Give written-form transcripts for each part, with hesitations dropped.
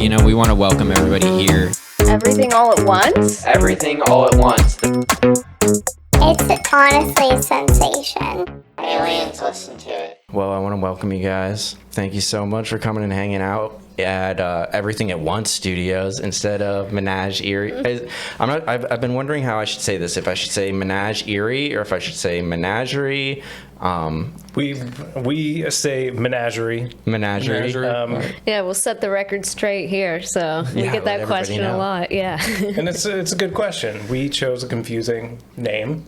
we want to welcome everybody here. Everything all at once? Everything all at once. It's honestly a sensation. Aliens listen to it. Well, I want to welcome you guys. Thank you so much for coming and hanging out at Everything at Once Studios instead of Menajerie. I've been wondering how I should say this. If I should say Menajerie or if I should say Menajerie. We say Menajerie. Menajerie. Yeah, we'll set the record straight here. So we get that question a lot. Yeah. And it's a good question. We chose a confusing name.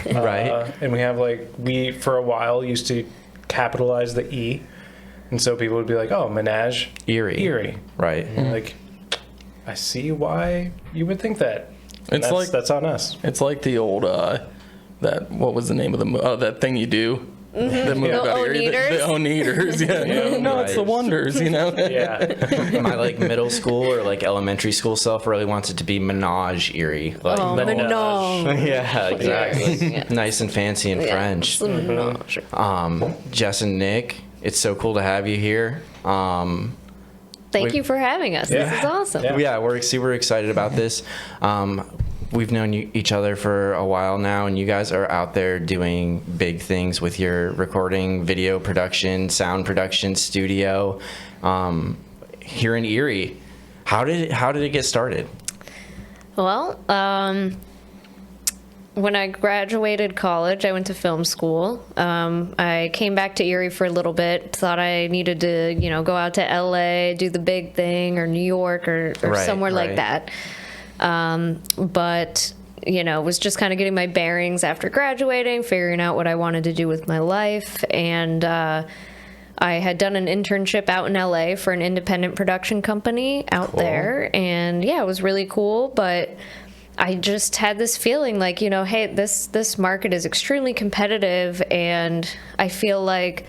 Right. And we have we for a while used to capitalize the E. And so people would be like, oh, Menage. Eerie. Right. And I see why you would think that. And that's on us. It's like the old, what was the name of that thing you do? Mm-hmm. The movie about Eerie. The Oneaters. Yeah. No, it's the Wonders, Yeah. My middle school or elementary school self really wants it to be Menagerie. Menage. Yeah, exactly. Yeah. Nice and fancy in French. Jess and Nick, it's so cool to have you here. Thank you for having us. Yeah. This is awesome. Yeah, we're super excited about this. We've known each other for a while now, and you guys are out there doing big things with your recording, video production, sound production studio here in Erie. How did it get started? Well, when I graduated college, I went to film school. I came back to Erie for a little bit, thought I needed to, go out to LA, do the big thing, or New York, or somewhere like that. But, was just kind of getting my bearings after graduating, figuring out what I wanted to do with my life. And I had done an internship out in LA for an independent production company out there. And yeah, it was really cool. But I just had this feeling hey, this market is extremely competitive. And I feel like,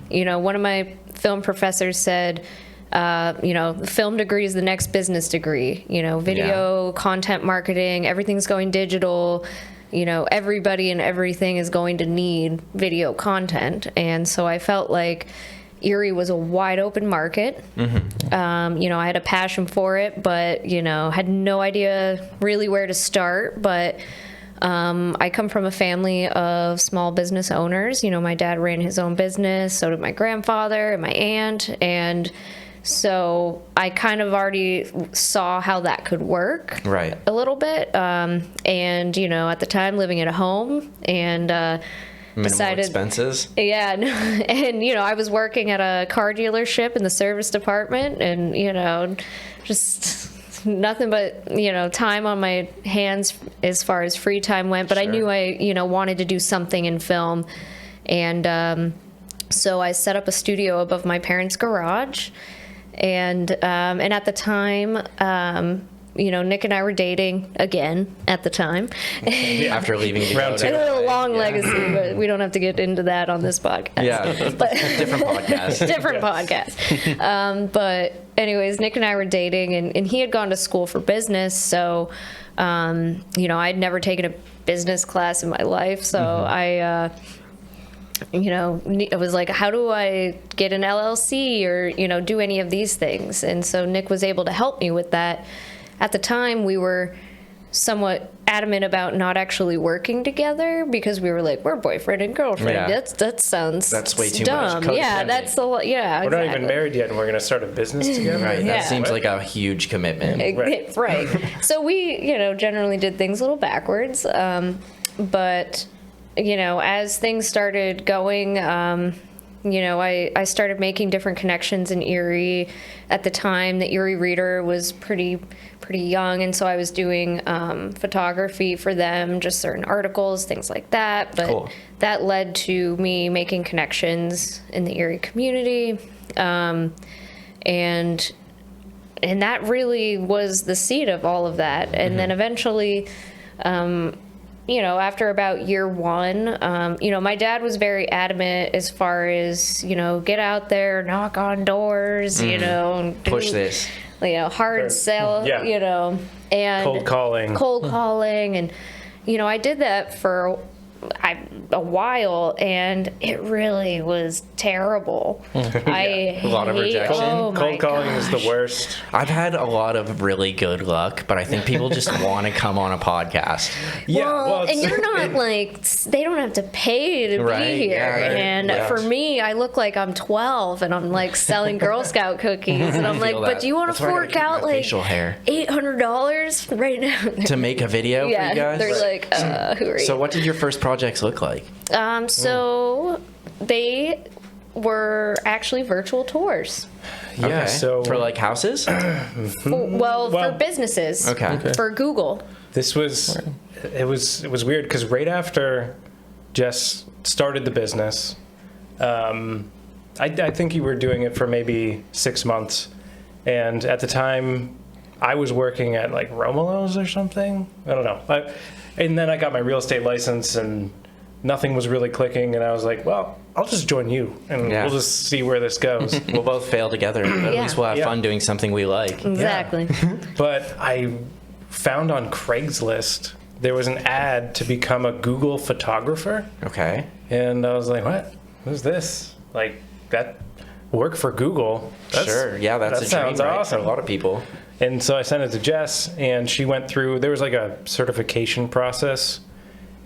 one of my film professors said, the film degree is the next business degree. Video, content marketing, everything's going digital. Everybody and everything is going to need video content. And so I felt like Erie was a wide open market. Mm-hmm. I had a passion for it, but, had no idea really where to start. But I come from a family of small business owners. My dad ran his own business, so did my grandfather and my aunt. And so I kind of already saw how that could work a little bit. And, at the time living at a home and decided... Minimal expenses? Yeah. And, I was working at a car dealership in the service department and, just nothing but, time on my hands as far as free time went. But I knew I, wanted to do something in film. And so I set up a studio above my parents' garage. And at the time, Nick and I were dating again at the time. After leaving Round two. A long legacy, but we don't have to get into that on this podcast. Yeah, but different podcast. Different podcast. But anyways, Nick and I were dating, and he had gone to school for business. So, I'd never taken a business class in my life. So I was like, how do I get an LLC or, do any of these things? And so Nick was able to help me with that. At the time, we were somewhat adamant about not actually working together because we were like, we're boyfriend and girlfriend. Yeah. That sounds That's way too dumb. much. Yeah, that's the We're not even married yet, and we're going to start a business together. Right. Yeah. That seems like a huge commitment. Right. So we, generally did things a little backwards. But as things started going, I started making different connections in Erie. At the time, the Erie Reader was pretty young, and so I was doing photography for them, just certain articles, things like that. But that led to me making connections in the Erie community, and that really was the seed of all of that. And then eventually, after about year one, my dad was very adamant as far as, get out there, knock on doors, and push this. Hard sell, and cold calling. And, I did that for a while, and it really was terrible. I A lot of hate- rejection. Oh my Cold calling is the gosh. worst. I've had a lot of really good luck, but I think people just want to come on a podcast. Yeah, Well, and it's- you're not like, they don't have to pay to Right, be here. yeah, right, And yeah. for me, I look like I'm 12 and I'm like selling Girl Scout cookies. And I'm like, feel but that. do you want That's to why I gotta fork keep out my like facial hair. $800 right now? To make a video Yeah, for you guys? they're like, who are you? So what did your first projects look like? So they were actually virtual tours. Yeah, so for like houses? Well, Well, for businesses. Okay. For Google. this was it was weird because right after Jess started the business, I think you were doing it for maybe 6 months, and at the time, I was working at like Romelo's or something. I don't know. And then I got my real estate license, and nothing was really clicking. And I was like, well, I'll just join you, and Yeah. we'll just see where this goes. We'll both fail together, but at Yeah. least we'll have Yeah. fun doing something we like. Exactly. But I found on Craigslist there was an ad to become a Google photographer. Okay. And I was like, what? Who's this? Like, that work for Google? Sure. Yeah, that's that a dream, sounds right, awesome. for a lot of people. And so I sent it to Jess, and she went through, there was like a certification process.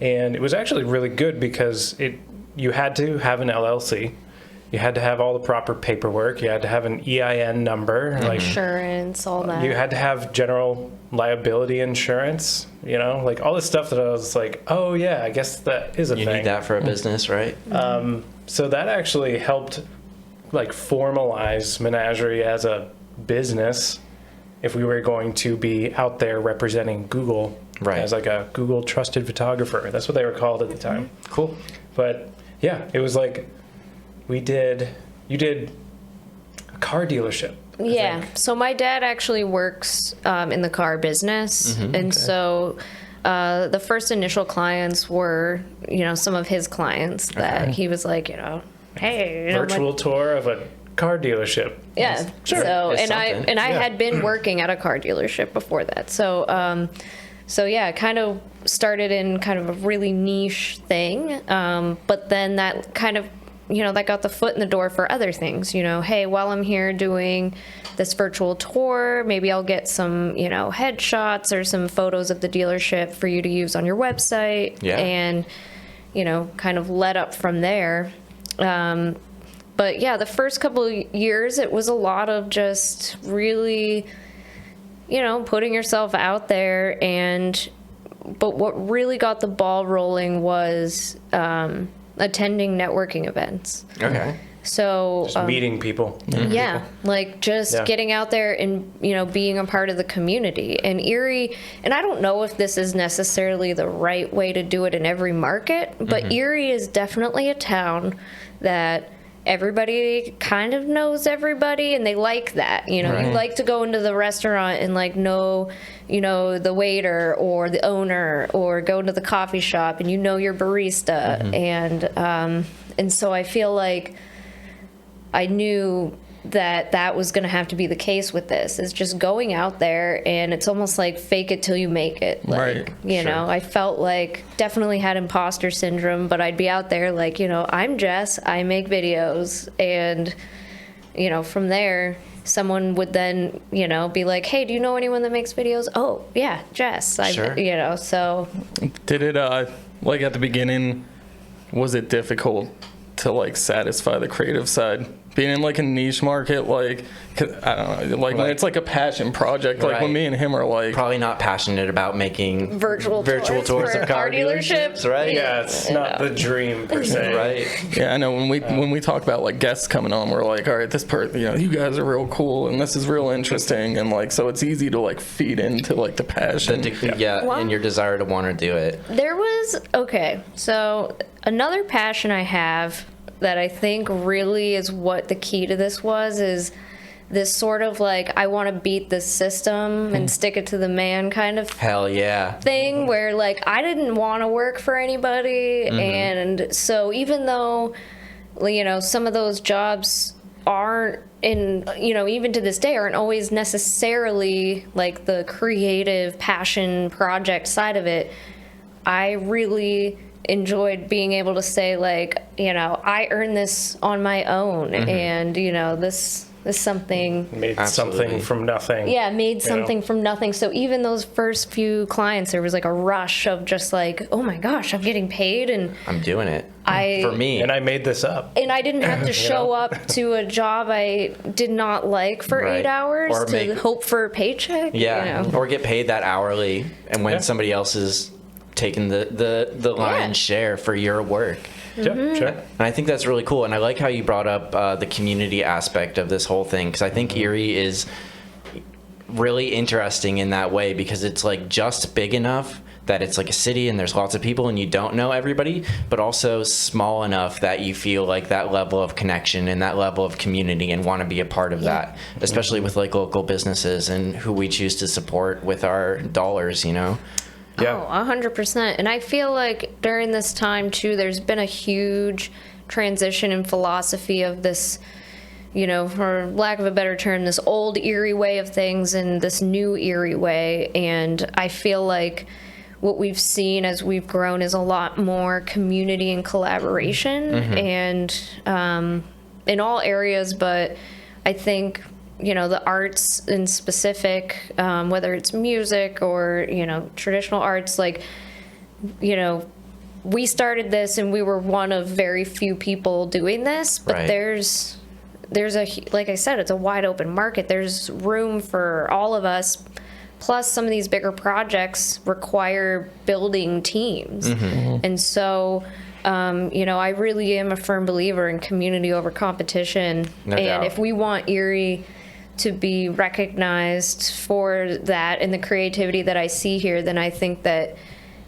And it was actually really good because you had to have an LLC. You had to have all the proper paperwork. You had to have an EIN number. Like, Insurance, all that. you had to have general liability insurance, like all this stuff that I was like, oh yeah, I guess that is a You thing. need that for a business, right? So that actually helped like formalize Menajerie as a business if we were going to be out there representing Google Right. as like a Google trusted photographer. That's what they were called at the time. Cool. But yeah, it was like you did a car dealership. I Yeah. think. So my dad actually works in the car business, Mm-hmm. and so the first initial clients were, some of his clients that he was like, hey, Virtual tour of a car dealership. yeah. Sure. So It's and something. I Yeah. had been working at a car dealership before that. So yeah, kind of started in kind of a really niche thing, but then that kind of that got the foot in the door for other things. Hey, while I'm here doing this virtual tour, maybe I'll get some, headshots or some photos of the dealership for you to use on your website. Yeah. And, kind of led up from there. But yeah, the first couple of years, it was a lot of just really, putting yourself out there. But what really got the ball rolling was attending networking events. Okay. So Just meeting people. yeah, like just Yeah. getting out there and being a part of the community. And Erie, and I don't know if this is necessarily the right way to do it in every market, but Erie is definitely a town that everybody kind of knows everybody, and they like that. You like to go into the restaurant and like know the waiter or the owner, or go into the coffee shop and your barista. And so I feel like I knew that was going to have to be the case with this, is just going out there, and it's almost like fake it till you make it. Like, Right, I felt like definitely had imposter syndrome, but I'd be out there like, I'm Jess, I make videos. And, from there, someone would then, be like, hey, do you know anyone that makes videos? Oh, yeah, Jess. Sure. So Did it, like at the beginning, was it difficult to like satisfy the creative side? Being in like a niche market, like, 'cause, I don't know, like when it's like a passion project, like when Right. me and him are like, Probably not passionate about making virtual tours for of car dealerships, right? Yeah, it's not the dream per se. Right. yeah, I know when we talk about like guests coming on, we're like, all right, this you guys are real cool, and this is real interesting, and like, so it's easy to like feed into like the passion. Well- and your desire to want to do it. there was, so another passion I have that I think really is what the key to this is this sort of like, I want to beat the system and stick it to the man kind of Hell yeah. thing, where like I didn't want to work for anybody. And so even though some of those jobs aren't even to this day aren't always necessarily like the creative passion project side of it, I really enjoyed being able to say, like, you know, I earned this on my own, and, you know, this is something. Made Absolutely. something from nothing. Yeah, made something know? from nothing. So even those first few clients, there was like a rush of just like, oh my gosh, I'm getting paid, and I'm doing it. I- For me. And I made this up. and I didn't have to show up to a job I did not like for Right. 8 hours Or to make- hope for a paycheck. Yeah, You know? or get paid that hourly, and when Yeah. somebody else is taking the lion's share for your work. Sure, sure. And I think that's really cool. And I like how you brought up the community aspect of this whole thing, because I think Erie is really interesting in that way, because it's like just big enough that it's like a city and there's lots of people and you don't know everybody, but also small enough that you feel like that level of connection and that level of community and want to be a part of that, especially with like local businesses and who we choose to support with our dollars, you know? Yeah. Oh, 100%. And I feel like during this time, too, there's been a huge transition in philosophy of this, you know, for lack of a better term, this old Erie way of things and this new Erie way. And I feel like what we've seen as we've grown is a lot more community and collaboration, and in all areas, but I think, you know, the arts in specific, whether it's music or, you know, traditional arts, like, you know, we started this and we were one of very few people doing this, but Right. there's like I said, it's a wide open market. There's room for all of us. Plus, some of these bigger projects require building teams. And so, you know, I really am a firm believer in community over competition. No and doubt. if we want Erie to be recognized for that and the creativity that I see here, then I think that,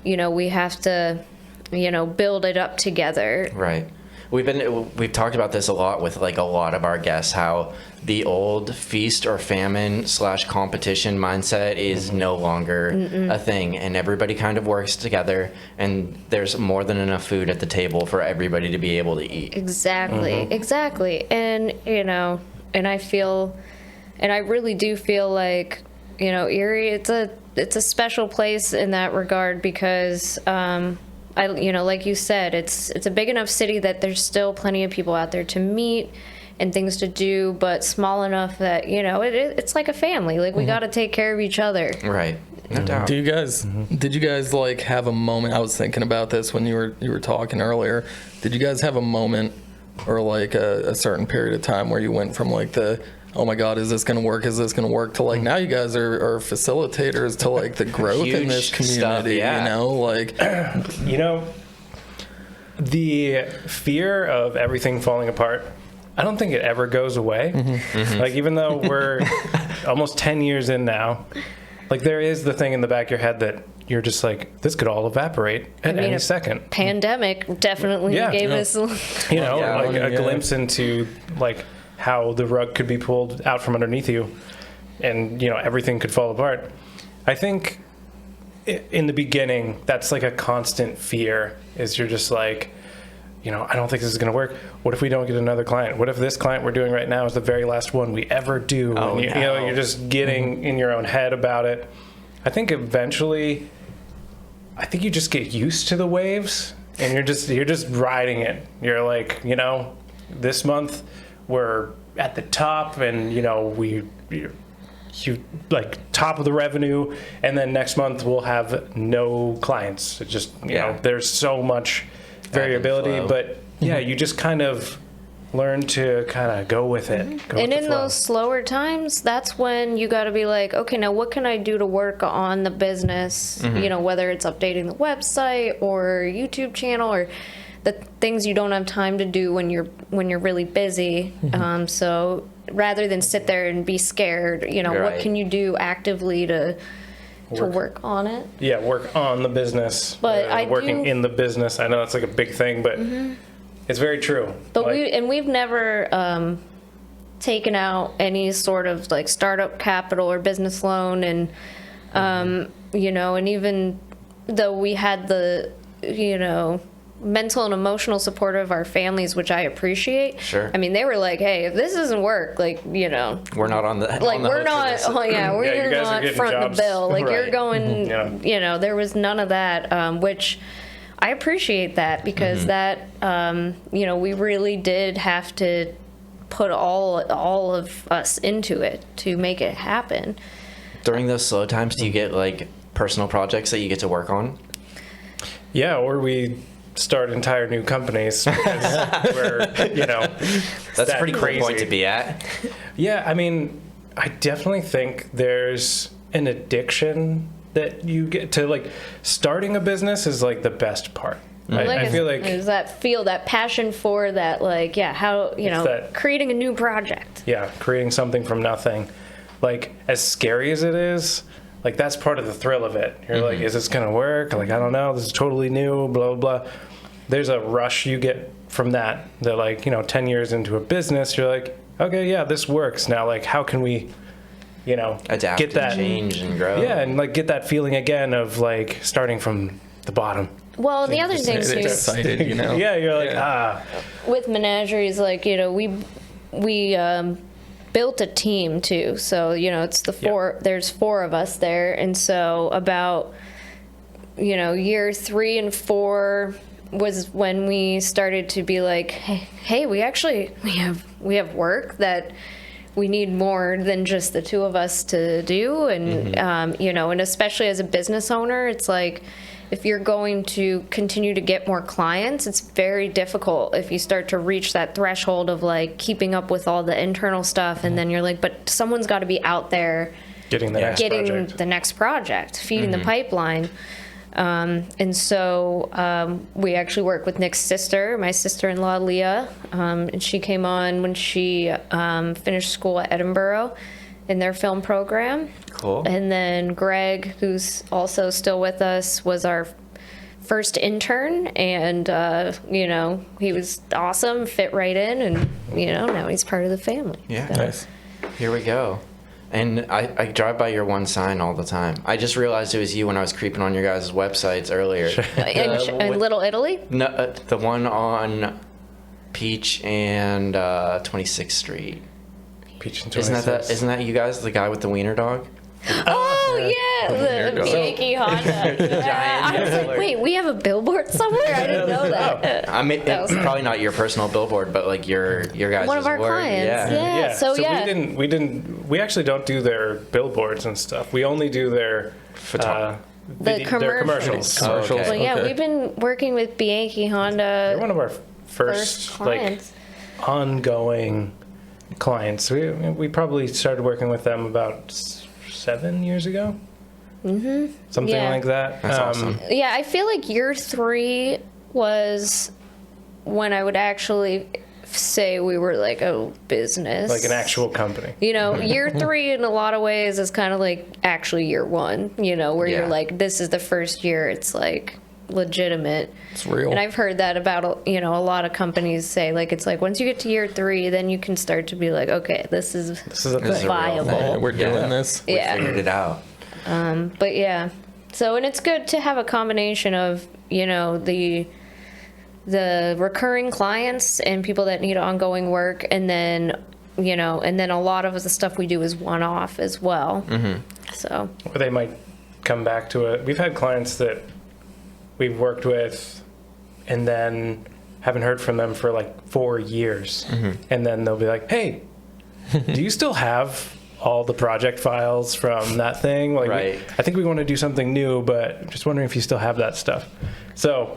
you know, we have to, you know, build it up together. Right. We've talked about this a lot with like a lot of our guests, how the old feast or famine / competition mindset is no longer a thing, and everybody kind of works together, and there's more than enough food at the table for everybody to be able to eat. Exactly, exactly. And, you know, and I really do feel like, you know, Erie, it's a special place in that regard, because, you know, like you said, it's a big enough city that there's still plenty of people out there to meet and things to do, but small enough that, you know, it's like a family. Like, we got to take care of each other. Right. No doubt. Do you guys? Did you guys like have a moment? I was thinking about this when you were talking earlier. Did you guys have a moment or like a certain period of time where you went from like the, oh my God, is this going to work? Is this going to work? To like, now you guys are facilitators to like the growth in this Huge community, stuff, yeah. you know, like, You know, the fear of everything falling apart, I don't think it ever goes away. Like, even though we're almost 10 years in now, like, there is the thing in the back of your head that you're just like, this could all evaporate at mean, any a second. Pandemic definitely Yeah. gave Yeah. us. You know, Yeah. like a Yeah. glimpse into like how the rug could be pulled out from underneath you, and, you know, everything could fall apart. I think in the beginning, that's like a constant fear, is you're just like, you know, I don't think this is going to work. What if we don't get another client? What if this client we're doing right now is the very last one we ever do? Oh, and you know, no. you're just getting in your own head about it. I think eventually, I think you just get used to the waves, and you're just riding it. You're like, you know, this month we're at the top, and, you know, you like top of the revenue, and then next month we'll have no clients. It just, you Yeah. know, there's so much variability, flow. but yeah, you just kind of learn to kind of go with it. Go And with the in flow. those slower times, that's when you got to be like, okay, now what can I do to work on the business? You know, whether it's updating the website or YouTube channel or the things you don't have time to do when you're really busy. So rather than sit there and be scared, you know, Right. what can you do actively to work on it? Yeah, work on the business. But rather than I working do- in the business. I know that's like a big thing, but it's very true. But Like, we've never taken out any sort of like startup capital or business loan, and you know, and even though we had the, you know, mental and emotional support of our families, which I appreciate. Sure. I mean, they were like, hey, if this doesn't work, like, you know, We're not on the like on the we're hook for not, this. oh yeah, Yeah, we're you guys are not getting front jobs. the bill. Like, you're Right. going, Yeah. you know, there was none of that, which I appreciate that because that, we really did have to put all of us into it to make it happen. During those slow times, do you get like personal projects that you get to work on? Yeah, or we start entire new companies because we're, That's a pretty cool point to be at. Yeah, I mean, I definitely think there's an addiction that you get to, like, starting a business is like the best part. I feel like is that passion for that, like, how creating a new project. Yeah, creating something from nothing. Like, as scary as it is, like, that's part of the thrill of it. You're like, is this gonna work? Like, I don't know. This is totally new. Blah blah. There's a rush you get from that. That, like, 10 years into a business, you're like, okay, yeah, this works now. Like, how can we, Adapt get that and change and grow? Yeah, and like get that feeling again of like starting from the bottom. Well, the other thing too, excited, Yeah, you're like with Menagerie is like, we built a team too. So, it's the four, there's 4 of us there. And so about, year 3 and 4 was when we started to be like, hey, we have work that we need more than just the 2 of us to do. And, and especially as a business owner, it's like, if you're going to continue to get more clients, it's very difficult if you start to reach that threshold of like keeping up with all the internal stuff. And then you're like, but someone's got to be out there getting the next project, feeding the pipeline. And so we actually work with Nick's sister, my sister-in-law, Leah. And she came on when she finished school at Edinburgh in their film program. Cool. And then Greg, who's also still with us, was our first intern. And, he was awesome, fit right in. And, now he's part of the family. Yeah. So. Nice. Here we go. And I drive by your one sign all the time. I just realized it was you when I was creeping on your guys' websites earlier. In Little Italy? No, the one on Peach and 26th Street. Peach and Isn't that you guys, the guy with the wiener dog? Oh, yeah, the Yankee Honda. I was like, wait, we have a billboard somewhere? I didn't know that. I mean, it's probably not your personal billboard, but like your guys' One of our word. clients, yeah. So we actually don't do their billboards and stuff. We only do their The their commercials. Oh, okay. Well, yeah, Okay. we've been working with Bianchi Honda. They're one of our first like clients. ongoing clients. We probably started working with them about 7 years ago. Mm-hmm. Something Yeah. like that. That's awesome. Yeah, I feel like year 3 was when I would actually say we were like a business. Like an actual company. Year 3 in a lot of ways is kind of like actually year 1, where Yeah. you're like, this is the first year it's like legitimate. It's real. And I've heard that about, a lot of companies say, like, it's like once you get to year 3, then you can start to be like, okay, this is a thing. This is a real viable. thing. We're doing Yeah. this. We Yeah. figured it out. But yeah, so, and it's good to have a combination of, the recurring clients and people that need ongoing work, and then, and then a lot of the stuff we do is one-off as well. So, Or they might come back to it. We've had clients that we've worked with and then haven't heard from them for like 4 years. And then they'll be like, hey, do you still have all the project files from that thing? Like, Right. I think we want to do something new, but just wondering if you still have that stuff. So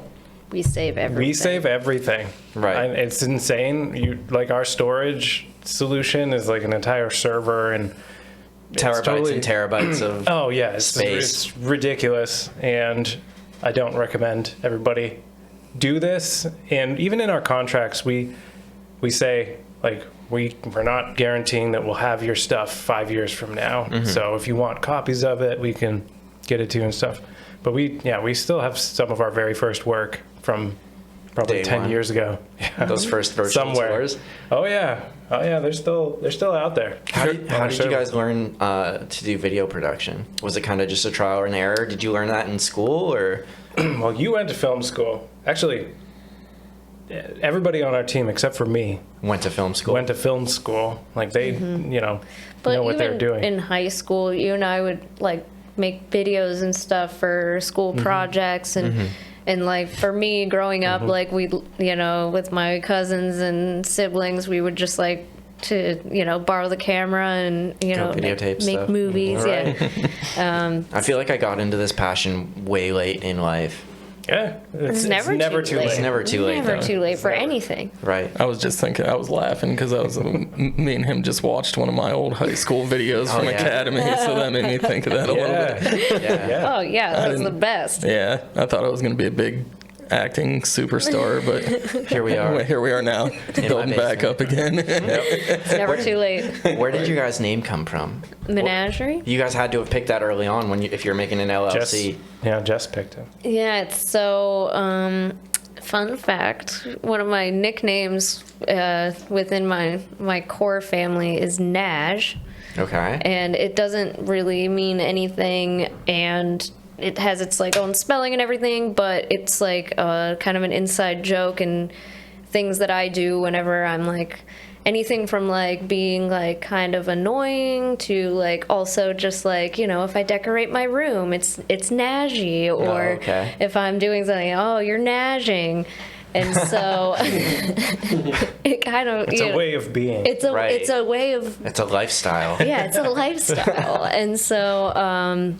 we save everything. we save everything. Right. It's insane. Like our storage solution is like an entire server and Terabytes and terabytes of oh yeah, space. it's ridiculous, and I don't recommend everybody do this. And even in our contracts, we say like we're not guaranteeing that we'll have your stuff 5 years from now. So if you want copies of it, we can get it to you and stuff. But we still have some of our very first work from probably Day 10 one. years ago. Yeah. those first virtual Somewhere. tours. Oh yeah, they're still out there. How did you guys learn to do video production? Was it kind of just a trial and error? Did you learn that in school, or? Well, you went to film school. Actually, everybody on our team except for me Went to film school. went to film school. Like they, But know what they're even doing. in high school, you and I would like make videos and stuff for school projects, and And like for me growing up, like we, you know, with my cousins and siblings, we would just like to, you know, borrow the camera and, you know, videotape make stuff. movies. Right. Yeah. I feel like I got into this passion way late in life. Yeah, It's never too late. It's never too late. Never though. too late for anything. Right. I was just thinking, I was laughing because me and him just watched one of my old high school videos from yeah. Academy, so that made me think of that a little bit. Yeah. Oh yeah, that's the best. Yeah, I thought I was going to be a big acting superstar, but Here we are. here we are now, building back up again. It's never too late. Where did your guys' name come from? Menagerie? You guys had to have picked that early on if you're making an LLC. Jess picked it. Yeah, it's so, fun fact, one of my nicknames within my core family is Naj, Okay. and it doesn't really mean anything, and it has its like own spelling and everything, but it's like kind of an inside joke and things that I do whenever I'm like anything from like being like kind of annoying to like also just like, you know, if I decorate my room, it's Najgy, or okay. if I'm doing something, oh, you're Najing. And so it kind of It's a way of being. it's a Right. it's a way of It's a lifestyle. yeah, it's a lifestyle. And so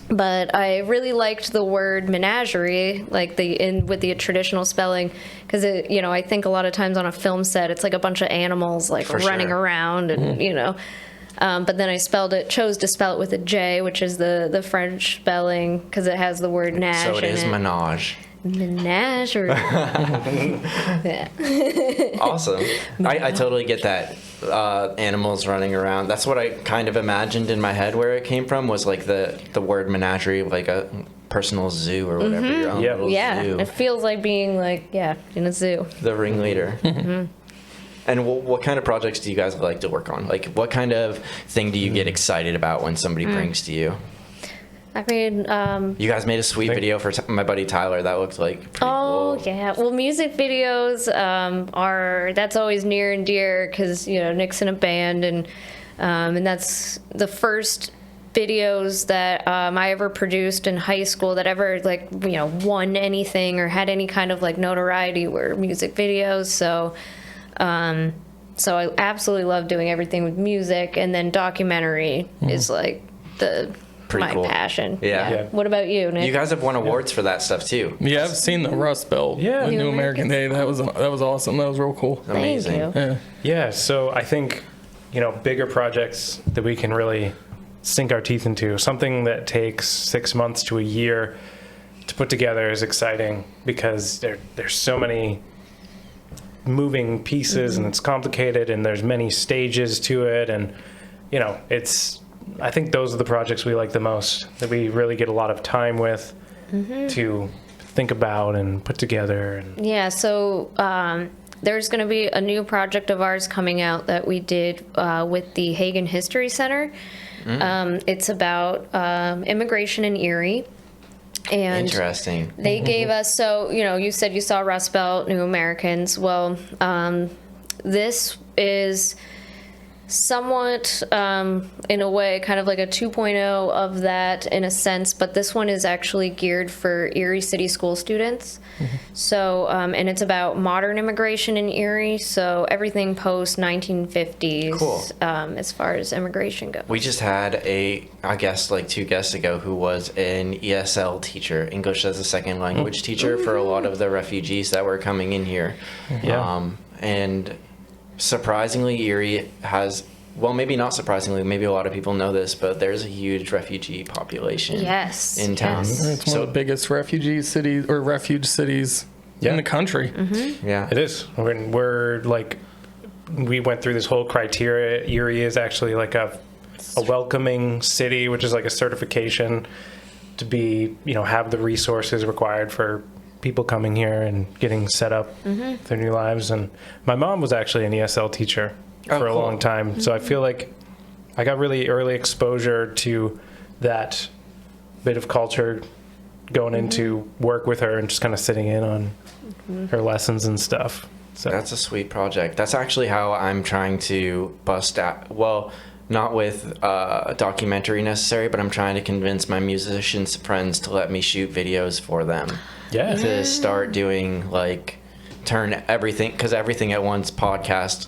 but I really liked the word menagerie, like with the traditional spelling, because you know, I think a lot of times on a film set, it's like a bunch of animals like For running sure. around, and you know. But then I chose to spell it with a J, which is the French spelling, because it has the word nage. So it in is menage. Menagerie. Yeah. Awesome. I totally get that. Animals running around. That's what I kind of imagined in my head where it came from, was like the word menagerie, like a personal zoo or whatever. Your own Yeah. little Yeah, zoo. it feels like being like in a zoo. The ringleader. And what kind of projects do you guys like to work on? Like, what kind of thing do you get excited about when somebody brings to you? I mean, You guys made a sweet video for my buddy Tyler. That looked like pretty oh cool. yeah. Well, music videos that's always near and dear, because you know Nick's in a band, and that's the first videos that I ever produced in high school that ever like won anything or had any kind of like notoriety were music videos. So so I absolutely love doing everything with music, and then documentary is like Pretty my cool. passion. Yeah. What about you, Nick? You guys have won awards for that stuff too. Yeah, I've seen the Rust Belt. Yeah. New New American Day. That was awesome. That was real cool. Amazing. Thank you. Yeah. Yeah, so I think, bigger projects that we can really sink our teeth into, something that takes 6 months to a year to put together is exciting, because there's so many moving pieces and it's complicated and there's many stages to it, and I think those are the projects we like the most, that we really get a lot of time with to think about and put together. And Yeah, so there's going to be a new project of ours coming out that we did with the Hagen History Center. It's about immigration in Erie. And Interesting. they gave us, so, you said you saw Rust Belt, New Americans. Well, this is somewhat, in a way, kind of like a 2.0 of that in a sense, but this one is actually geared for Erie City School students. So, and it's about modern immigration in Erie, so everything post 1950s, Cool. As far as immigration goes. We just had I guess like 2 guests ago, who was an ESL teacher, English as a second language teacher, for a lot of the refugees that were coming in here. Yeah. And surprisingly, Erie has, well, maybe not surprisingly, maybe a lot of people know this, but there's a huge refugee population Yes, in town. yes. It's one of the biggest refuge cities Yeah. in the country. Yeah. it is. We went through this whole criteria. Erie is actually like a welcoming city, which is like a certification to be, have the resources required for people coming here and getting set up their new lives. And my mom was actually an ESL teacher for a cool. long time. So I feel like I got really early exposure to that bit of culture going into work with her and just kind of sitting in on her lessons and stuff. So That's a sweet project. That's actually how I'm trying to bust out. Well, not with a documentary necessary, but I'm trying to convince my musicians friends to let me shoot videos for them. Yeah. To start doing like turn everything, because Everything at Once podcast,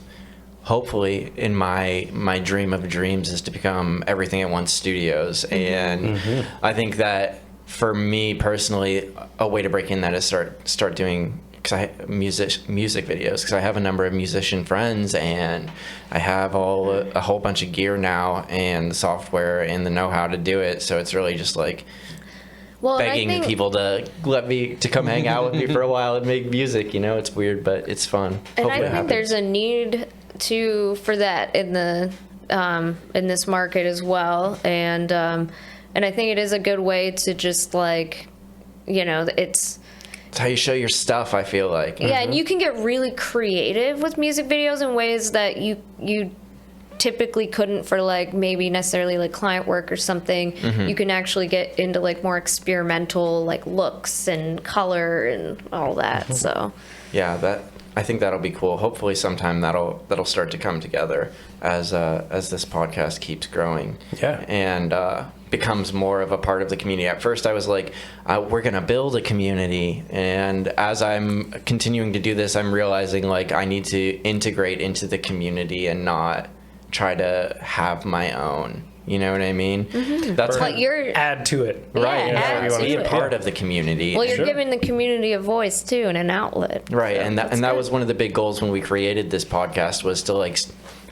hopefully in my dream of dreams is to become Everything at Once Studios. And I think that for me personally, a way to break in that is start doing music videos, because I have a number of musician friends and I have a whole bunch of gear now and the software and the know-how to do it. So it's really just like begging people to come hang out with me for a while and make music. It's weird, but it's fun. And Hopefully I think there's a need for that in this market as well. And I think it is a good way to just like, it's how you show your stuff, I feel like. Yeah, and you can get really creative with music videos in ways that you typically couldn't for like maybe necessarily like client work or something. You can actually get into like more experimental like looks and color and all that. So yeah, I think that'll be cool. Hopefully sometime that'll start to come together as this podcast keeps growing. Yeah. And becomes more of a part of the community. At first I was like, we're going to build a community. And as I'm continuing to do this, I'm realizing like I need to integrate into the community and not try to have my own. You know what I mean? That's but you're add to it. right. add to Be a it. part of the community. Well, you're Sure. giving the community a voice too and an outlet. Right, So and that's that good. was one of the big goals when we created this podcast, was to like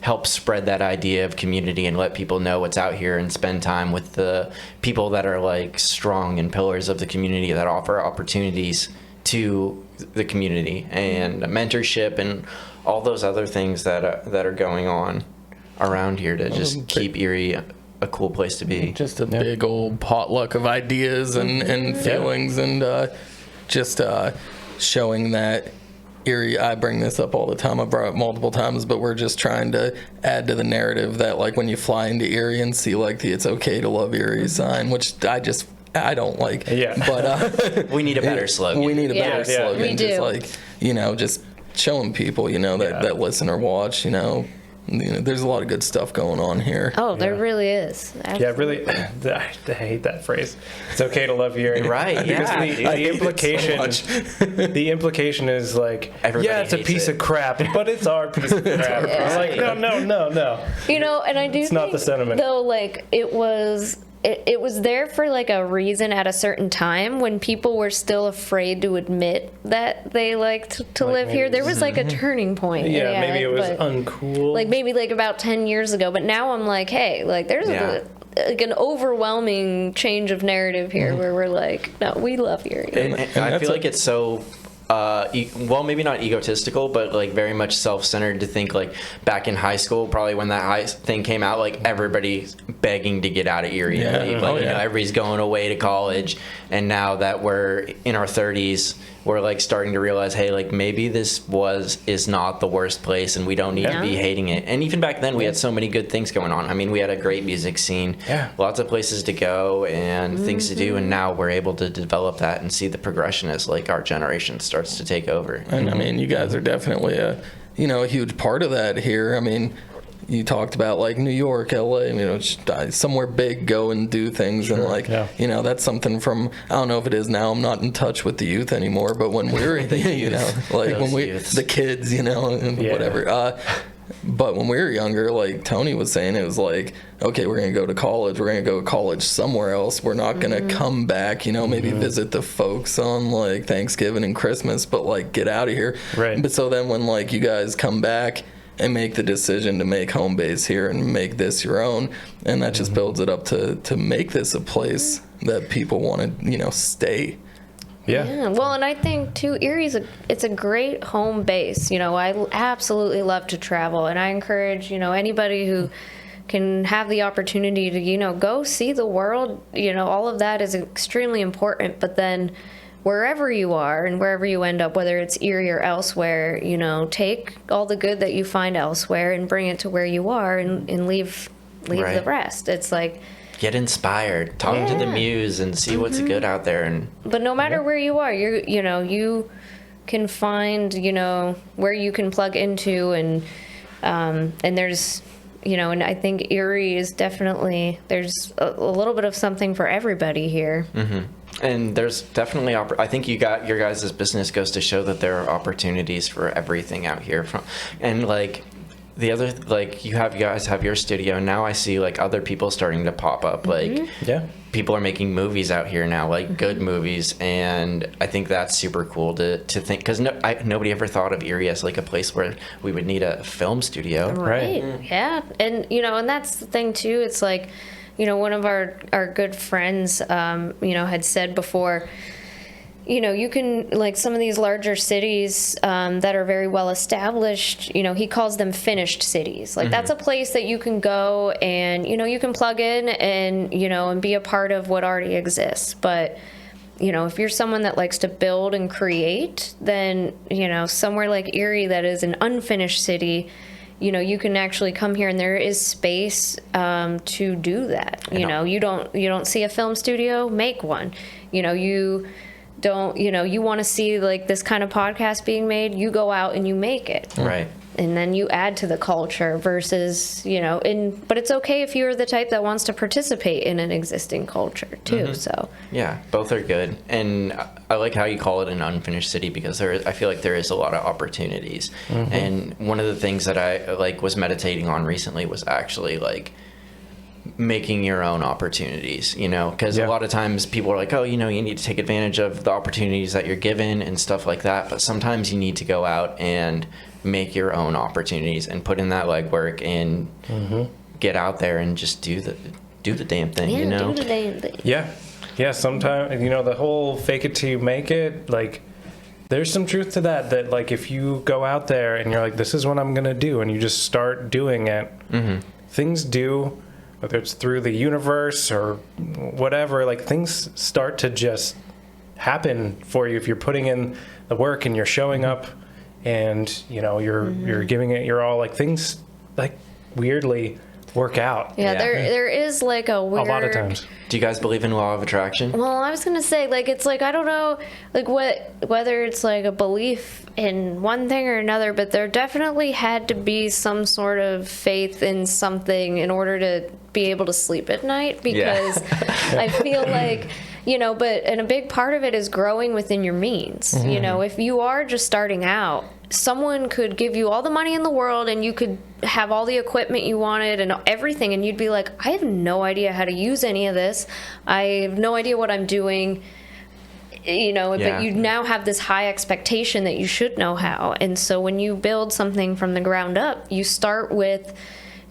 help spread that idea of community and let people know what's out here and spend time with the people that are like strong and pillars of the community that offer opportunities to the community and mentorship and all those other things that are going on around here to just keep Erie a cool place to be. Just a big old potluck of ideas and feelings and just showing that Erie, I bring this up all the time, I've brought it multiple times, but we're just trying to add to the narrative that like when you fly into Erie and see like the "It's okay to love Erie" sign, which I don't like. Yeah. But we need a better slogan. We need a better Yeah, slogan. we do. Just like, just showing people, that listen or watch, there's a lot of good stuff going on here. Oh, there really is. Yeah, really. I hate that phrase. It's okay to love Erie. Right, Because yeah, the implication, the implication is like, Everybody it's a hates piece it. of crap, but it's our piece of crap. It's like, no. And I do It's think, not the sentiment. though, like, it was there for, like, a reason at a certain time when people were still afraid to admit that they liked to Like live here. maybe There was, like, a turning point. Yeah, maybe it was but, uncool. like, maybe, like, about 10 years ago. But now I'm like, hey, like, there's like an overwhelming change of narrative here where we're like, no, we love Erie. And I that's feel like it's so, well, maybe not egotistical, but like very much self-centered to think like back in high school, probably when that thing came out, like everybody's begging to get out of Erie. Yeah. Like, everybody's going away to college. And now that we're in our 30s, we're like starting to realize, hey, like maybe this is not the worst place and we don't need to be hating it. And even back then we had so many good things going on. I mean, we had a great music scene, lots of places to go and things to do. And now we're able to develop that and see the progression as like our generation starts to take over. And I mean, you guys are definitely a huge part of that here. I mean, you talked about like New York, LA, somewhere big, go and do things. And like, that's something from, I don't know if it is now, I'm not in touch with the youth anymore, but when we were, the kids, and whatever. But when we were younger, like Tony was saying, it was like, okay, we're going to go to college. We're going to go to college somewhere else. We're not going to come back, maybe visit the folks on like Thanksgiving and Christmas, but like get out of here. Right. But so then when like you guys come back and make the decision to make home base here and make this your own, and that just builds it up to make this a place that people want to, stay. Yeah. Well, and I think too, Erie's it's a great home base. I absolutely love to travel, and I encourage anybody who can have the opportunity to go see the world. All of that is extremely important. But then, wherever you are and wherever you end up, whether it's Erie or elsewhere, take all the good that you find elsewhere and bring it to where you are, and leave Right. the rest. It's like, Get inspired, talk to the muse and see what's good out there. And but no matter where you are, you can find where you can plug into, and there's and I think Erie is definitely, there's a little bit of something for everybody here. And there's definitely, I think you got your guys' business goes to show that there are opportunities for everything out here. And like the other, like you guys have your studio. Now I see like other people starting to pop up. Like people are making movies out here now, like good movies. And I think that's super cool to think, because nobody ever thought of Erie as like a place where we would need a film studio. Right. Yeah. And, and that's the thing too. It's like, one of our good friends, had said before, you can, like some of these larger cities that are very well established, he calls them finished cities. Like that's a place that you can go and, you can plug in and, and be a part of what already exists. But, if you're someone that likes to build and create, then, somewhere like Erie that is an unfinished city, you can actually come here and there is space to do that. You don't see a film studio, make one. You don't, you want to see like this kind of podcast being made, you go out and you make it. Right. And then you add to the culture versus, but it's okay if you're the type that wants to participate in an existing culture too. So yeah, both are good. And I like how you call it an unfinished city, because I feel like there is a lot of opportunities. And one of the things that I like was meditating on recently was actually like making your own opportunities, because a lot of times people are like, oh, you need to take advantage of the opportunities that you're given and stuff like that. But sometimes you need to go out and make your own opportunities and put in that legwork and get out there and just do the damn thing, do the damn thing. Yeah, sometimes, the whole fake it till you make it, like, there's some truth to that, like, if you go out there and you're like, this is what I'm going to do, and you just start doing it, things do, whether it's through the universe or whatever, like, things start to just happen for you if you're putting in the work and you're showing up and, you're giving it your all, like, things, like, weirdly work out. Yeah, there is like a weird... A lot of times. Do you guys believe in law of attraction? Well, I was going to say, like, it's like, I don't know, like, whether it's like a belief in one thing or another, but there definitely had to be some sort of faith in something in order to be able to sleep at night, because I feel like, and a big part of it is growing within your means. If you are just starting out, someone could give you all the money in the world and you could have all the equipment you wanted and everything, and you'd be like, I have no idea how to use any of this. I have no idea what I'm doing. But you now have this high expectation that you should know how. And so when you build something from the ground up, you start with,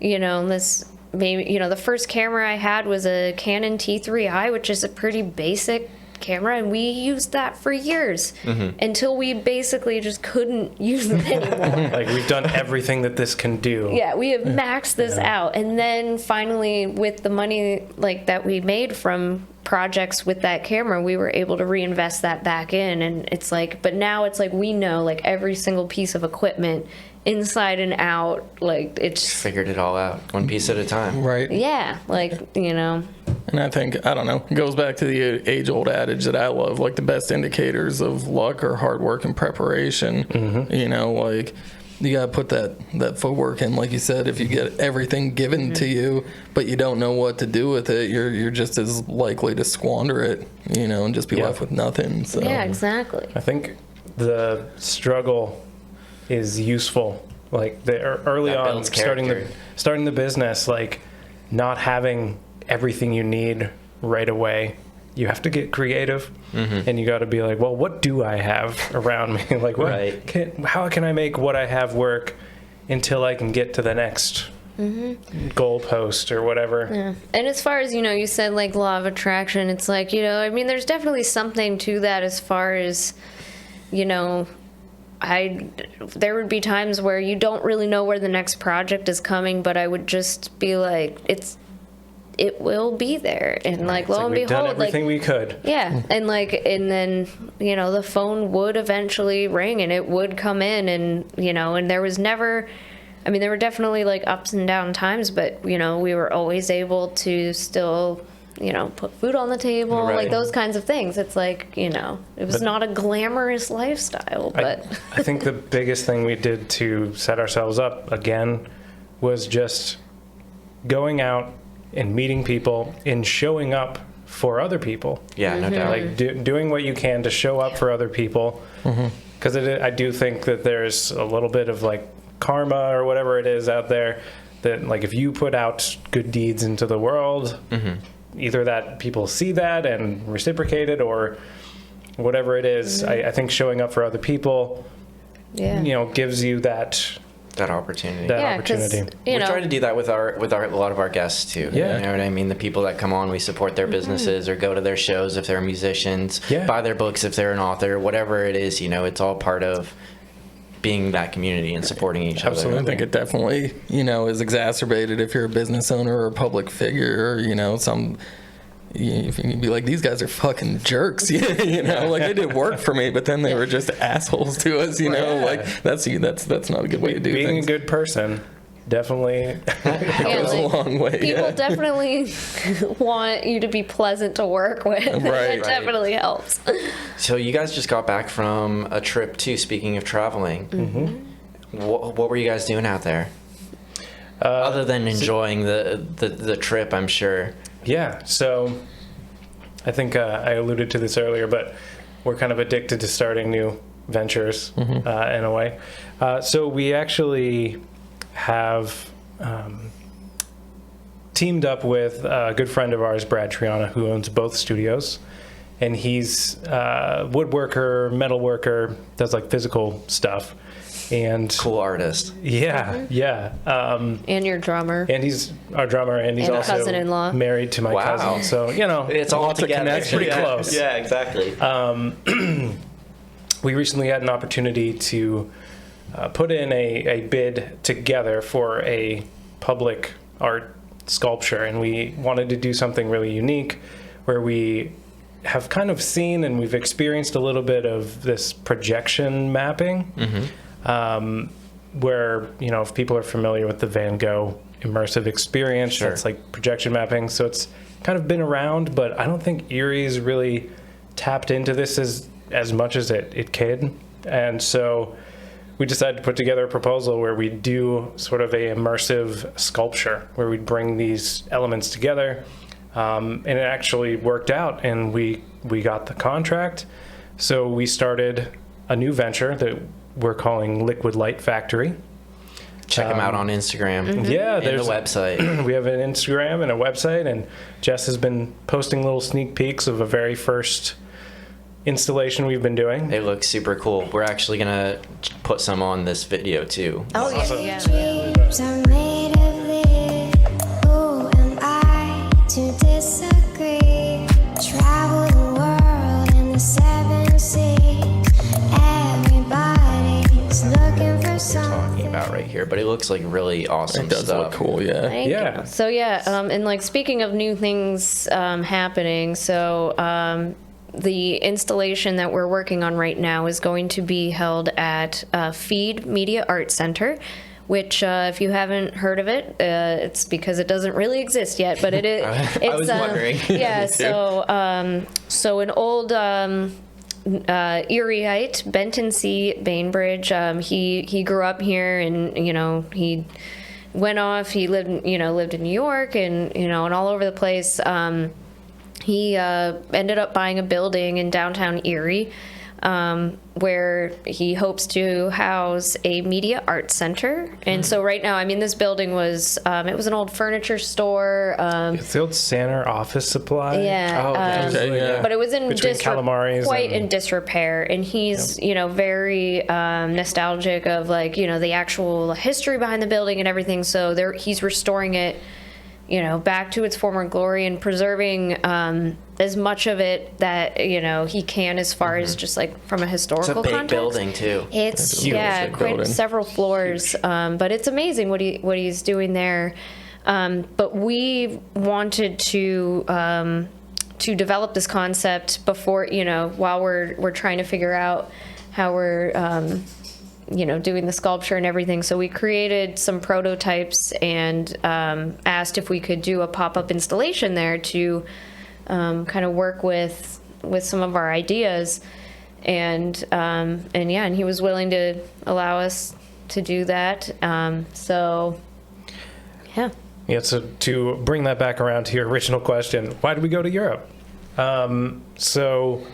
this maybe, the first camera I had was a Canon T3i, which is a pretty basic camera, and we used that for years until we basically just couldn't use it anymore. Like, we've done everything that this can do. Yeah, we have maxed this out. And then finally, with the money like that we made from projects with that camera, we were able to reinvest that back in. And it's like, but now it's like we know like every single piece of equipment inside and out, like it's figured it all out one piece at a time. Right. Yeah, like, And I think, I don't know, it goes back to the age-old adage that I love, like the best indicators of luck are hard work and preparation. Like you got to put that footwork in. Like you said, if you get everything given to you, but you don't know what to do with it, you're just as likely to squander it, and just be left with nothing. So. Yeah, exactly. I think the struggle is useful. Like early That on, builds starting character. the business, like not having everything you need right away. You have to get creative, and you got to be like, well, what do I have around me? Like, how can I make what I have work until I can get to the next goalpost or whatever? Yeah. And as far as, you said like law of attraction, it's like, there's definitely something to that as far as, there would be times where you don't really know where the next project is coming, but I would just be like, it will be there, and like lo and we've behold, done everything we could. Yeah, and then the phone would eventually ring and it would come in, and and there was never, there were definitely like ups and down times, but we were always able to still put food on the table, like those kinds of things. It's like, it was not a glamorous lifestyle, but I think the biggest thing we did to set ourselves up again was just going out and meeting people and showing up for other people. Yeah, no doubt. Like doing what you can to show up for other people. Because I do think that there's a little bit of like karma or whatever it is out there, that like if you put out good deeds into the world, either that people see that and reciprocate it, or whatever it is. I think showing up for other people, gives you that opportunity. opportunity. We try to do that with a lot of our guests too. Yeah. You know what I mean? The people that come on, we support their businesses or go to their shows if they're musicians, buy their books if they're an author, whatever it is, it's all part of being that community and supporting each Absolutely. other. I think it definitely, is exacerbated if you're a business owner or a public figure, or, some. You can be like, these guys are fucking jerks, like they did work for me, but then they were just assholes to us, like that's not a good way to do Being things. a good person definitely goes a long way. People definitely want you to be pleasant to work with. It definitely helps. So you guys just got back from a trip too, speaking of traveling. What were you guys doing out there? Other than enjoying the trip, I'm sure. Yeah, so I think I alluded to this earlier, but we're kind of addicted to starting new ventures in a way. So we actually have teamed up with a good friend of ours, Brad Triana, who owns both studios. And he's woodworker, metalworker, does like physical stuff. And cool artist. Yeah. And your drummer. And he's our drummer, and he's And also cousin-in-law. married to my cousin. So, it's all together. It's pretty close. Yeah, exactly. We recently had an opportunity to put in a bid together for a public art sculpture, and we wanted to do something really unique where we have kind of seen and we've experienced a little bit of this projection mapping. Where, if people are familiar with the Van Gogh immersive experience, that's like projection mapping. So it's kind of been around, but I don't think Erie's really tapped into this as much as it can. And so we decided to put together a proposal where we do sort of a immersive sculpture where we bring these elements together. And it actually worked out, and we got the contract. So we started a new venture that we're calling Liquid Light Factory. Check them out on Instagram. Yeah, and there's the website. We have an Instagram and a website, and Jess has been posting little sneak peeks of a very first installation we've been doing. They look super cool. We're actually gonna put some on this video too. Oh, yeah. Dreams are made of this. Who am I to disagree? Travel the world in the 7 seas. Everybody's looking for Talking about right here, but it looks like really awesome It does stuff. look cool, yeah. Thank you. So and like speaking of new things happening, so the installation that we're working on right now is going to be held at Feed Media Art Center, which if you haven't heard of it, it's because it doesn't really exist yet, but it is. I was wondering. Yeah. So an old Erieite, Benton C. Bainbridge. He grew up here, and he went off. He lived in New York, and and all over the place. He ended up buying a building in downtown Erie, where he hopes to house a media art center. And so right now, this building was it was an old furniture store. It's the old Sanner office supply. Yeah. But it was in Between Calamari's quite and- in disrepair, and he's very nostalgic of the actual history behind the building and everything. So he's restoring it, back to its former glory and preserving as much of it that he can, as far as just from a historical It's a big context. building too. It's huge. quite Building. several floors, but it's amazing what he's doing there. But we wanted to develop this concept before, while we're trying to figure out how we're doing the sculpture and everything. So we created some prototypes and asked if we could do a pop-up installation there to kind of work with some of our ideas. And he was willing to allow us to do that. Yeah, so to bring that back around to your original question, why did we go to Europe? So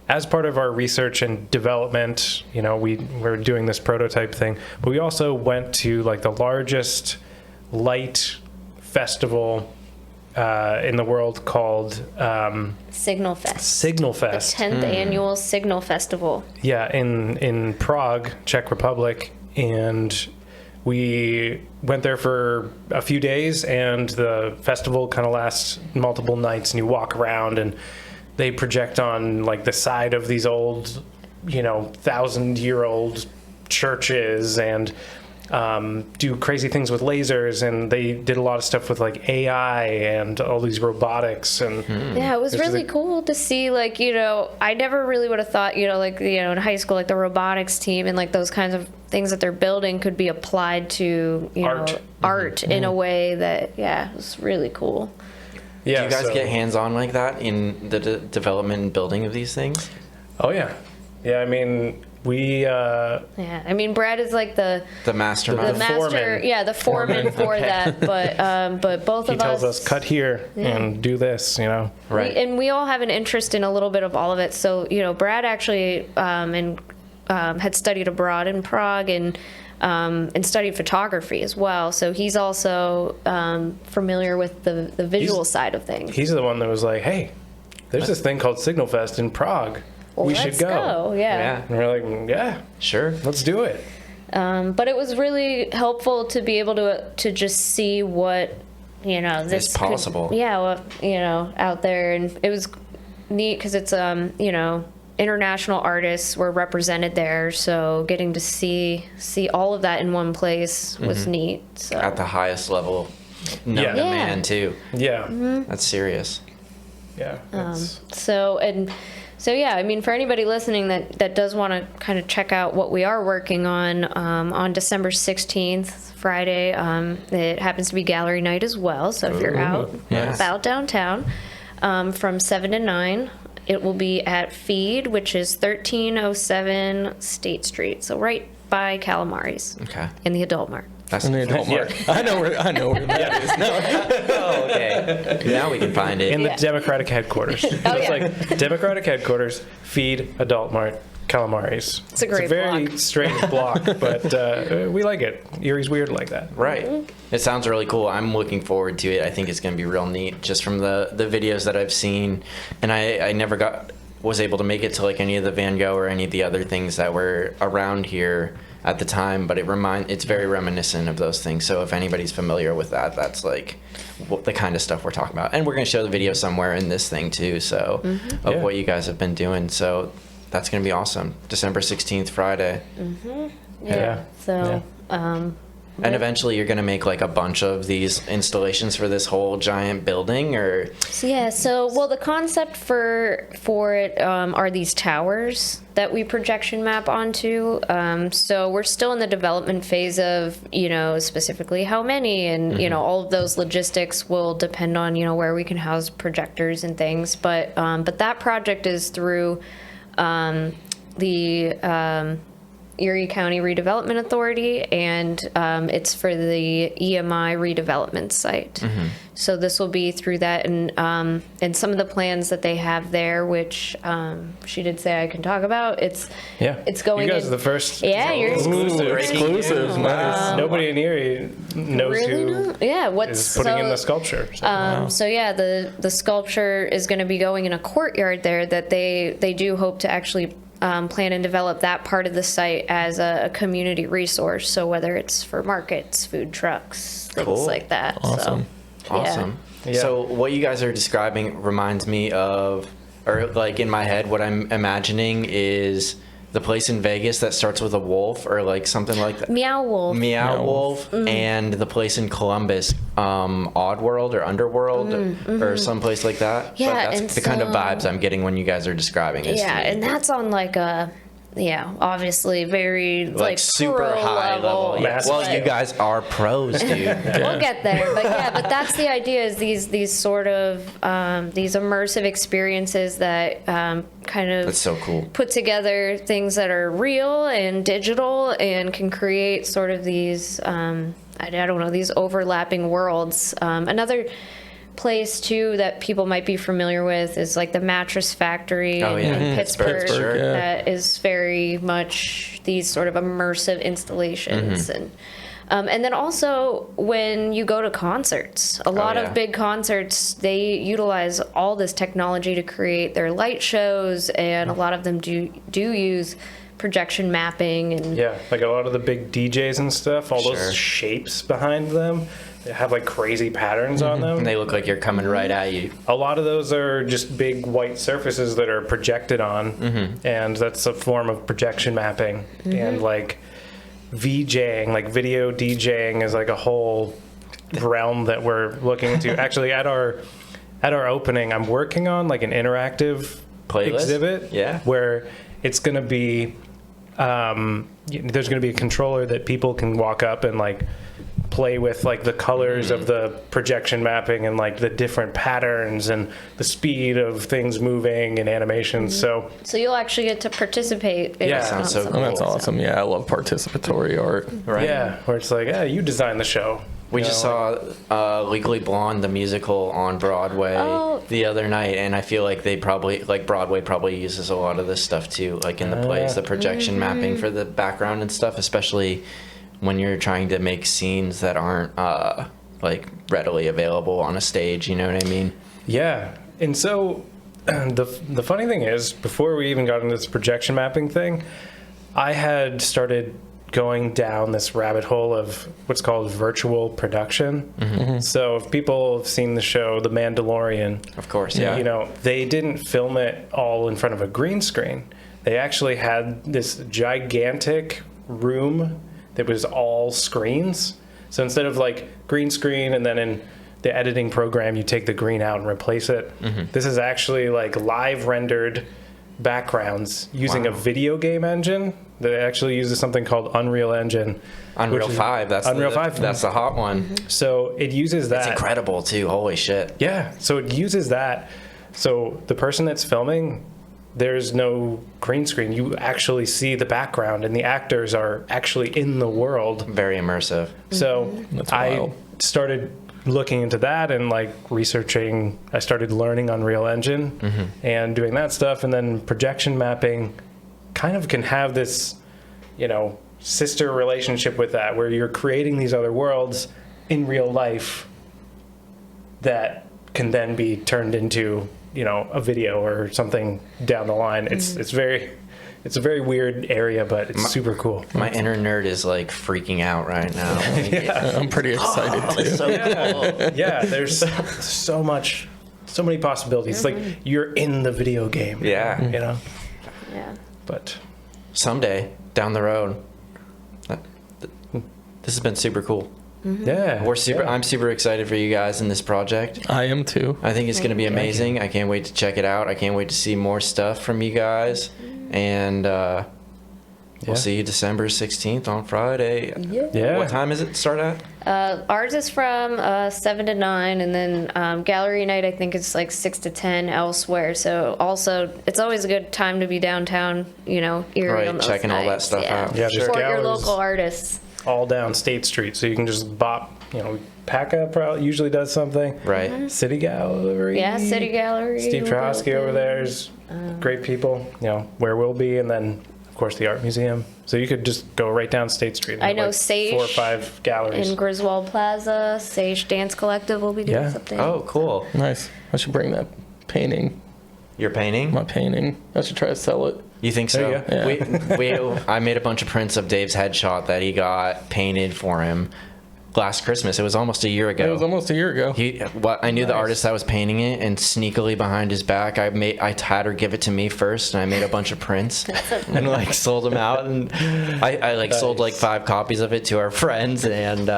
as part of our research and development, we're doing this prototype thing, but we also went to like the largest light festival in the world called Signal Fest. Signal Fest. 10th annual Signal Festival. Yeah, in Prague, Czech Republic, and we went there for a few days, and the festival kind of lasts multiple nights, and you walk around, and they project on like the side of these old, 1,000-year-old churches, and do crazy things with lasers, and they did a lot of stuff with like AI and all these robotics, and Yeah, it was really cool to see, like, I never really would have thought, in high school, like the robotics team and like those kinds of things that they're building could be applied to, art in a way that, it was really cool. Yeah, Do you guys get hands-on like that in the development and building of these things? Oh yeah, I mean, we Yeah, I mean, Brad is like the mastermind. master, foreman. the foreman for that. But both he of tells us cut here and do this, Right. and we all have an interest in a little bit of all of it. So Brad actually had studied abroad in Prague and studied photography as well. So he's also familiar with the visual side of things. He's the one that was like, hey, there's this thing called Signal Fest in Prague. Well, we let's should go. Yeah. And we're like, yeah, Sure. let's do it. But it was really helpful to be able to just see what this It's possible. out there, and it was neat because it's international artists were represented there, so getting to see all of that in one place was neat. So At the highest level, known Yeah. to man too. Yeah. That's serious. Yeah. it's- So yeah, I mean, for anybody listening that does want to kind of check out what we are working on December 16th, Friday, it happens to be gallery night as well. So if you're out Yes. about downtown, from 7 to 9, it will be at Feed, which is 1307 State Street. So right by Calamari's Okay. in the adult mart. That's In the adult mark. I know where that is. No. Oh, okay. Now we can find it. in the Yeah. Democratic headquarters. So it's like Democratic headquarters, Feed, Adult Mart, Calamari's. It's a great very block. strange block, but we like it. Erie's weird like that. Right. It sounds really cool. I'm looking forward to it. I think it's going to be real neat just from the videos that I've seen. And I never was able to make it to like any of the Van Gogh or any of the other things that were around here at the time, but it's very reminiscent of those things. So if anybody's familiar with that, that's like the kind of stuff we're talking about. And we're going to show the video somewhere in this thing too, so of Yeah. what you guys have been doing. So that's going to be awesome. December 16th, Friday. Yeah. So, And eventually you're going to make like a bunch of these installations for this whole giant building, or well, the concept for it are these towers that we projection map onto. So we're still in the development phase of, specifically how many, and, all of those logistics will depend on, where we can house projectors and things. But that project is through the Erie County Redevelopment Authority, and it's for the EMI redevelopment site. So this will be through that, and some of the plans that they have there, which she did say I can talk about. It's going. You guys in, are the first. Yeah, you're Exclusive. Nice. Nobody in Erie knows really who not? Yeah, is putting in the sculpture. So. So yeah, the sculpture is going to be going in a courtyard there that they do hope to actually plan and develop that part of the site as a community resource. So whether it's for markets, food trucks, things Cool. like that. Awesome. So, awesome. Yeah. So what you guys are describing reminds me of, or like in my head, what I'm imagining is the place in Vegas that starts with a wolf, or like something like that. Meow Wolf. Meow Wolf, and the place in Columbus, Oddworld or Underworld, or someplace like that. Yeah, but that's and the kind of so- vibes I'm getting when you guys are describing it. Yeah, and that's on like a, obviously very like super pro high level. Yeah. Massive Well, scale. you guys are pros, dude. We'll get there, but that's the idea, is these sort of these immersive experiences that kind of That's so cool. put together things that are real and digital and can create sort of these I don't know, these overlapping worlds. Another place too that people might be familiar with is like the Mattress Factory in Pittsburgh. Pittsburgh, yeah. That is very much these sort of immersive installations. And then also when you go to concerts, a lot of big concerts, they utilize all this technology to create their light shows, and a lot of them do use projection mapping and Yeah, like a lot of the big DJs and stuff, all those shapes behind them, they have like crazy patterns on them. And they look like you're coming right at you. A lot of those are just big white surfaces that are projected on, and that's a form of projection mapping. And like VJing, like video DJing, is like a whole realm that we're looking into. Actually, at our opening, I'm working on like an interactive Playlist? exhibit, where it's going to be there's going to be a controller that people can walk up and like play with, like the colors of the projection mapping and like the different patterns and the speed of things moving and animations. So you'll actually get to participate in sounds so some cool. Oh, of that's it. awesome. Yeah, I love participatory art. Right. yeah, where it's like, you designed the show. We You just know, saw Legally Blonde, the musical, on Broadway the other night, and I feel like they probably, like Broadway probably uses a lot of this stuff too, like in the plays, the projection mapping for the background and stuff, especially when you're trying to make scenes that aren't like readily available on a stage, you know what I mean? Yeah, and so the funny thing is, before we even got into this projection mapping thing, I had started going down this rabbit hole of what's called virtual production. So if people have seen the show The Mandalorian, Of course, yeah. you know, they didn't film it all in front of a green screen. They actually had this gigantic room that was all screens. So instead of like green screen and then in the editing program you take the green out and replace it, this is actually like live rendered backgrounds using a video game engine that actually uses something called Unreal Engine. Unreal which is- 5, that's Unreal the, 5. That's the hot one. So it uses that. It's incredible too. Holy shit. Yeah, so it uses that. So the person that's filming, there's no green screen. You actually see the background, and the actors are actually in the world. Very immersive. So That's I wild. started looking into that and like researching. I started learning Unreal Engine and doing that stuff, and then projection mapping kind of can have this, you know, sister relationship with that, where you're creating these other worlds in real life that can then be turned into, you know, a video or something down the line. It's a very weird area, but it's super cool. My inner nerd is like freaking out right now. Like, I'm pretty excited too. it's so cool. Yeah, there's so many possibilities. It's like you're in the video game. Yeah. You know? Yeah. But Someday down the road. This has been super cool. yeah. I'm super excited for you guys in this project. I am too. I think it's going to be amazing. I can't wait to check it out. I can't wait to see more stuff from you guys. And we'll see you December 16th on Friday. Yeah. What time is it start at? Ours is from 7 to 9, and then gallery night I think it's like 6 to 10 elsewhere. So also it's always a good time to be downtown, you know, Erie Right, on those checking all that nights. stuff out. Yeah, there's Support your galleries local artists. all down State Street, so you can just bop. You know, PACA probably usually does something. Right. City Gallery. Yeah, City Gallery. Steve will be Trahosky over open. there is great people. You know, where we'll be, and then of course the art museum. So you could just go right down State Street. and I have, know like, Sage 4 or 5 galleries. In Griswold Plaza, Sage Dance Collective will be doing Yeah. something. Oh, cool. Nice. I should bring that painting. You're painting? My painting. I should try to sell it. You think so? There you I made a bunch of prints of Dave's headshot that he got painted for him last Christmas. It was almost a year ago. It was almost a year ago. I knew the Nice. artist that was painting it, and sneakily behind his back, I had her give it to me first, and I made a bunch of prints and like sold them out, and I like sold like 5 copies of it to our friends, and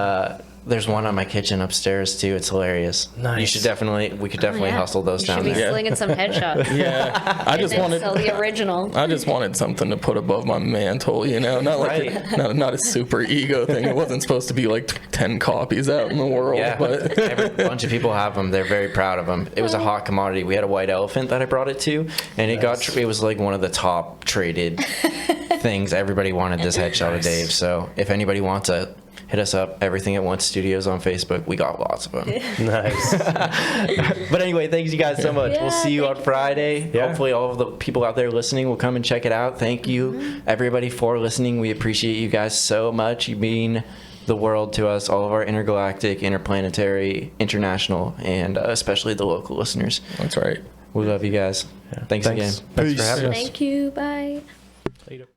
there's one on my kitchen upstairs too. It's hilarious. Nice. We could definitely Yeah. hustle those You down should be there. slinging some headshots. Yeah. I just And wanted. sell the original. I just wanted something to put above my mantle, you know, not like not a super ego thing. It wasn't supposed to be like 10 copies out in the world, Yeah, but a bunch of people have them. They're very proud of them. It was a hot commodity. We had a white elephant that I brought it to, and it was like one of the top traded things. Everybody wanted this headshot of Dave. So if anybody wants a hit us up. Everything at Once Studios on Facebook. We got lots of them. Nice. But anyway, thanks you guys so much. Yeah, we'll see you on Friday. Yeah. Hopefully all of the people out there listening will come and check it out. Thank you, everybody, for listening. We appreciate you guys so much. You mean the world to us, all of our intergalactic, interplanetary, international, and especially the local listeners. That's right. We love you guys. Thanks again. Thanks for having us. Thank you. Bye. Later.